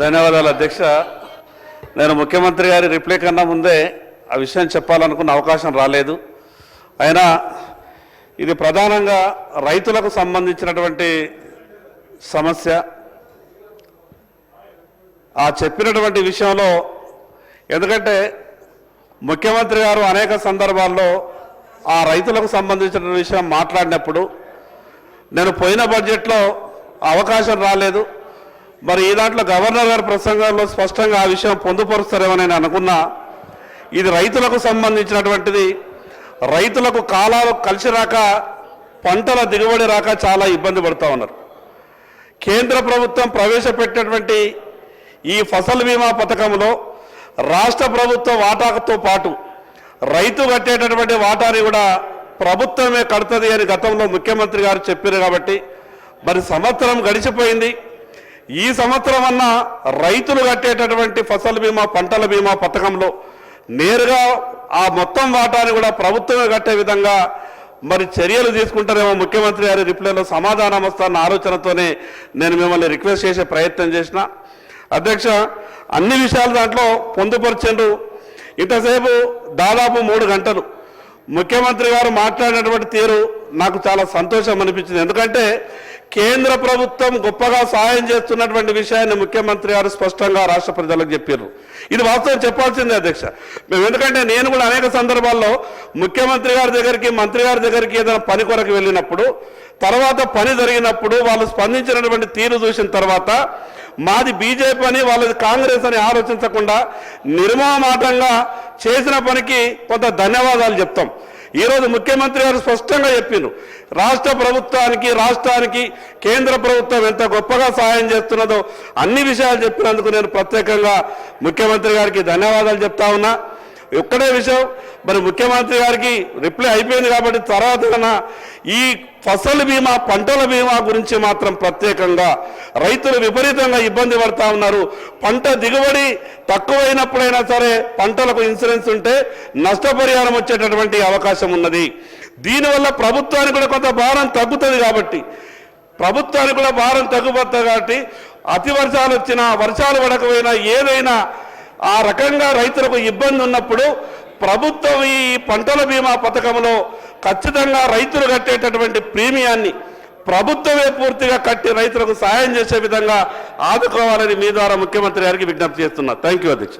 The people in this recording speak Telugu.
ధన్యవాదాలు అధ్యక్ష. నేను ముఖ్యమంత్రి గారి రిప్లై కన్నా ముందే ఆ విషయం చెప్పాలనుకున్న అవకాశం రాలేదు. అయినా ఇది ప్రధానంగా రైతులకు సంబంధించినటువంటి సమస్య. ఆ చెప్పినటువంటి విషయంలో ఎందుకంటే ముఖ్యమంత్రి గారు అనేక సందర్భాల్లో ఆ రైతులకు సంబంధించిన విషయం మాట్లాడినప్పుడు నేను పోయిన బడ్జెట్లో అవకాశం రాలేదు. మరి ఈ దాంట్లో గవర్నర్ గారి ప్రసంగంలో స్పష్టంగా ఆ విషయం పొందుపరుస్తారేమో నేను అనుకున్నా. ఇది రైతులకు సంబంధించినటువంటిది. రైతులకు కాలాలు కలిసి రాక పంటల దిగుబడి రాక చాలా ఇబ్బంది పడుతూ ఉన్నారు. కేంద్ర ప్రభుత్వం ప్రవేశపెట్టినటువంటి ఈ ఫసల్ బీమా పథకంలో రాష్ట్ర ప్రభుత్వ వాటాతో పాటు రైతు కట్టేటటువంటి వాటాని కూడా ప్రభుత్వమే కడుతుంది అని గతంలో ముఖ్యమంత్రి గారు చెప్పారు. కాబట్టి మరి సంవత్సరం గడిచిపోయింది. ఈ సంవత్సరం అన్న రైతులు కట్టేటటువంటి ఫసల్ బీమా పంటల బీమా పథకంలో నేరుగా ఆ మొత్తం వాటాని కూడా ప్రభుత్వమే కట్టే విధంగా మరి చర్యలు తీసుకుంటారేమో ముఖ్యమంత్రి గారి రిప్లైలో సమాధానం వస్తారన్న ఆలోచనతోనే నేను మిమ్మల్ని రిక్వెస్ట్ చేసే ప్రయత్నం చేసిన. అధ్యక్ష, అన్ని విషయాలు దాంట్లో పొందుపరిచిండ్రు. ఇంతసేపు దాదాపు 3 గంటలు ముఖ్యమంత్రి గారు మాట్లాడినటువంటి తీరు నాకు చాలా సంతోషం అనిపించింది. ఎందుకంటే కేంద్ర ప్రభుత్వం గొప్పగా సహాయం చేస్తున్నటువంటి విషయాన్ని ముఖ్యమంత్రి గారు స్పష్టంగా రాష్ట్ర ప్రజలకు చెప్పారు. ఇది వాస్తవం చెప్పాల్సిందే అధ్యక్ష. మేము ఎందుకంటే నేను కూడా అనేక సందర్భాల్లో ముఖ్యమంత్రి గారి దగ్గరికి మంత్రి గారి దగ్గరికి ఏదైనా పని కొరకు వెళ్ళినప్పుడు తర్వాత పని జరిగినప్పుడు వాళ్ళు స్పందించినటువంటి తీరు చూసిన తర్వాత మాది బీజేపీ అని వాళ్ళది కాంగ్రెస్ అని ఆలోచించకుండా నిర్మమాటంగా చేసిన పనికి కొంత ధన్యవాదాలు చెప్తాం. ఈరోజు ముఖ్యమంత్రి గారు స్పష్టంగా చెప్పిండ్రు రాష్ట్ర ప్రభుత్వానికి రాష్ట్రానికి కేంద్ర ప్రభుత్వం ఎంత గొప్పగా సహాయం చేస్తున్నదో అన్ని విషయాలు చెప్పినందుకు నేను ప్రత్యేకంగా ముఖ్యమంత్రి గారికి ధన్యవాదాలు చెప్తా ఉన్నా. ఒక్కడే విషయం, మరి ముఖ్యమంత్రి గారికి రిప్లై అయిపోయింది కాబట్టి తర్వాత ఈ ఫసల్ బీమా పంటల బీమా గురించి మాత్రం ప్రత్యేకంగా రైతులు విపరీతంగా ఇబ్బంది పడతా ఉన్నారు. పంట దిగుబడి తక్కువైనప్పుడైనా సరే పంటలకు ఇన్సూరెన్స్ ఉంటే నష్టపరిహారం వచ్చేటటువంటి అవకాశం ఉన్నది. దీనివల్ల ప్రభుత్వానికి కూడా కొంత భారం తగ్గుతుంది. కాబట్టి ప్రభుత్వానికి కూడా భారం తగ్గిపోతుంది. కాబట్టి అతి వర్షాలు వచ్చినా వర్షాలు పడకపోయినా ఏదైనా ఆ రకంగా రైతులకు ఇబ్బంది ఉన్నప్పుడు ప్రభుత్వం ఈ పంటల బీమా పథకంలో ఖచ్చితంగా రైతులు కట్టేటటువంటి ప్రీమియాన్ని ప్రభుత్వమే పూర్తిగా కట్టి రైతులకు సహాయం చేసే విధంగా ఆదుకోవాలని మీ ద్వారా ముఖ్యమంత్రి గారికి విజ్ఞప్తి చేస్తున్నా. థ్యాంక్ యూ అధ్యక్ష.